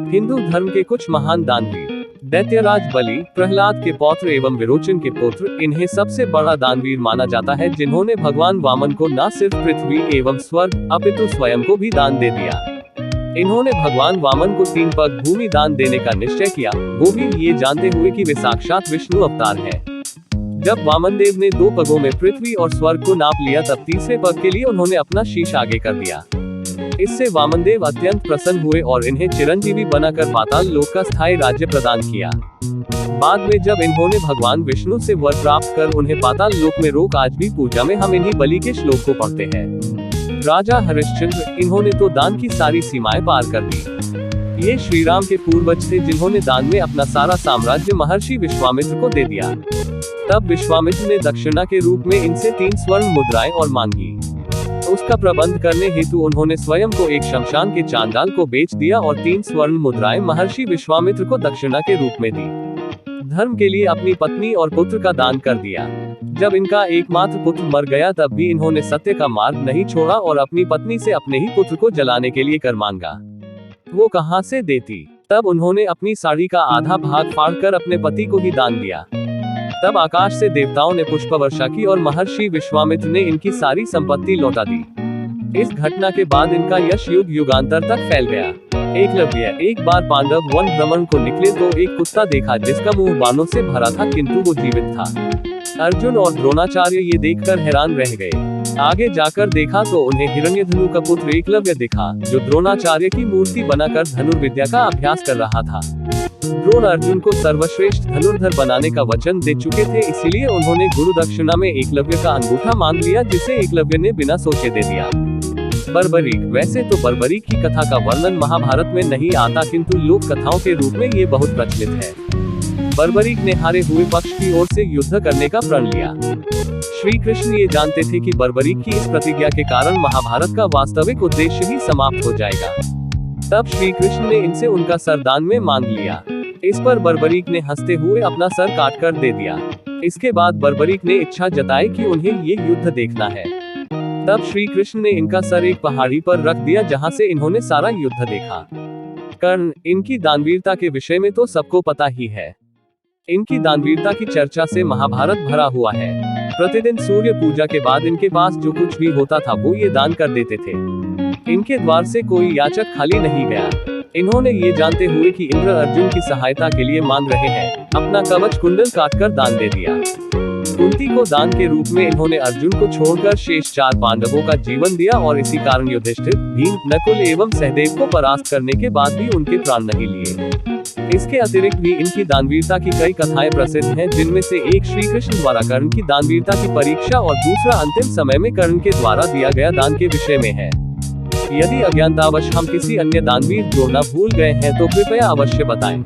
हिंदू धर्म के कुछ महान दानवीर। दैत्यराज बलि, प्रहलाद के पौत्र एवं विरोचन के पुत्र, इन्हें सबसे बड़ा दानवीर माना जाता है, जिन्होंने भगवान वामन को न सिर्फ पृथ्वी एवं स्वर्ग अपितु स्वयं को भी दान दे दिया। इन्होंने भगवान वामन को 3 पग भूमि दान देने का निश्चय किया, वो भी ये जानते हुए कि वे साक्षात विष्णु अवतार हैं। जब वामन देव ने 2 पगों में पृथ्वी और स्वर्ग को नाप लिया, तब तीसरे पग के लिए उन्होंने अपना शीश आगे कर दिया। इससे वामनदेव अत्यंत प्रसन्न हुए और इन्हें चिरंजीवी बनाकर पाताल लोक का स्थायी राज्य प्रदान किया। बाद में जब इन्होंने भगवान विष्णु से वर प्राप्त कर उन्हें पाताल लोक में रोक, आज भी पूजा में हम इन्हीं बलि के श्लोक को पढ़ते हैं। राजा हरिश्चंद्र, इन्होंने तो दान की सारी सीमाएं पार कर दी। ये श्री राम के पूर्वज थे, जिन्होंने दान में अपना सारा साम्राज्य महर्षि विश्वामित्र को दे दिया। तब विश्वामित्र ने दक्षिणा के रूप में इनसे 3 स्वर्ण मुद्राएं और मांगी। उसका प्रबंध करने हेतु उन्होंने स्वयं को एक शमशान के चांडाल को बेच दिया और 3 स्वर्ण मुद्राएं महर्षि विश्वामित्र को दक्षिणा के रूप में दी। धर्म के लिए अपनी पत्नी और पुत्र का दान कर दिया। जब इनका एकमात्र पुत्र मर गया, तब भी इन्होंने सत्य का मार्ग नहीं छोड़ा और अपनी पत्नी से अपने ही पुत्र को जलाने के लिए कर मांगा। वो कहां से देती? तब उन्होंने अपनी साड़ी का आधा भाग फाड़कर अपने पति को ही दान दिया। तब आकाश से देवताओं ने पुष्प वर्षा की और महर्षि विश्वामित्र ने इनकी सारी संपत्ति लौटा दी। इस घटना के बाद इनका यश युग युगांतर तक फैल गया। एकलव्य, एक बार पांडव वन भ्रमण को निकले तो एक कुत्ता देखा जिसका मुंह बाणों से भरा था, किंतु वो जीवित था। अर्जुन और द्रोणाचार्य ये देखकर हैरान रह गए। आगे जाकर देखा तो उन्हें हिरण्यधनु का पुत्र एकलव्य दिखा, जो द्रोणाचार्य की मूर्ति बनाकर धनुर्विद्या का अभ्यास कर रहा था। द्रोण अर्जुन को सर्वश्रेष्ठ धनुर्धर बनाने का वचन दे चुके थे, इसीलिए उन्होंने गुरु दक्षिणा में एकलव्य का अंगूठा मांग लिया, जिसे एकलव्य ने बिना सोचे दे दिया। बर्बरीक, वैसे तो बर्बरीक की कथा का वर्णन महाभारत में नहीं आता, किंतु लोक कथाओं के रूप में ये बहुत प्रचलित है। बर्बरीक ने हारे हुए पक्ष की ओर से युद्ध करने का प्रण लिया। श्री कृष्ण ये जानते थे कि बर्बरीक की इस प्रतिज्ञा के कारण महाभारत का वास्तविक उद्देश्य ही समाप्त हो जाएगा। तब श्री कृष्ण ने इनसे उनका सर दान में मांग लिया। इस पर बर्बरीक ने हंसते हुए अपना सर काटकर दे दिया। इसके बाद बर्बरीक ने इच्छा जताई कि उन्हें ये युद्ध देखना है। तब श्री कृष्ण ने इनका सर एक पहाड़ी पर रख दिया, जहां से इन्होंने सारा युद्ध देखा। कर्ण, इनकी दानवीरता के विषय में तो सबको पता ही है। इनकी दानवीरता की चर्चा से महाभारत भरा हुआ है। प्रतिदिन सूर्य पूजा के बाद इनके पास जो कुछ भी होता था वो ये दान कर देते थे। इनके द्वार से कोई याचक खाली नहीं गया। इन्होंने ये जानते हुए कि इंद्र अर्जुन की सहायता के लिए मांग रहे हैं, अपना कवच कुंडल काटकर दान दे दिया। कुंती को दान के रूप में इन्होंने अर्जुन को छोड़कर शेष 4 पांडवों का जीवन दिया और इसी कारण युधिष्ठिर, भीम, नकुल एवं सहदेव को परास्त करने के बाद भी उनके प्राण नहीं लिए। इसके अतिरिक्त भी इनकी दानवीरता की कई कथाएं प्रसिद्ध हैं, जिनमें से एक श्री कृष्ण द्वारा कर्ण की दानवीरता की परीक्षा और दूसरा अंतिम समय में कर्ण के द्वारा दिया गया दान के विषय में है। यदि अज्ञानतावश हम किसी अन्य दानवीर जोड़ना भूल गए हैं तो कृपया अवश्य बताएं।